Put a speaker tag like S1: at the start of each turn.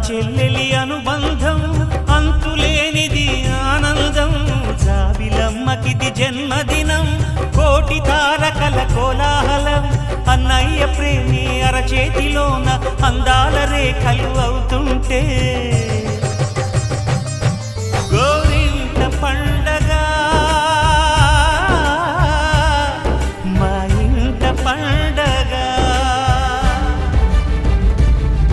S1: చెల్లెలి అనుబంధం అంతులేనిది ఆనందం జాబిలమ్మకిది జన్మదినం కోటి తారకల కోలాహలం అన్నయ్య ప్రేమి అరచేతిలోన అందాల రేఖలు అవుతుంటే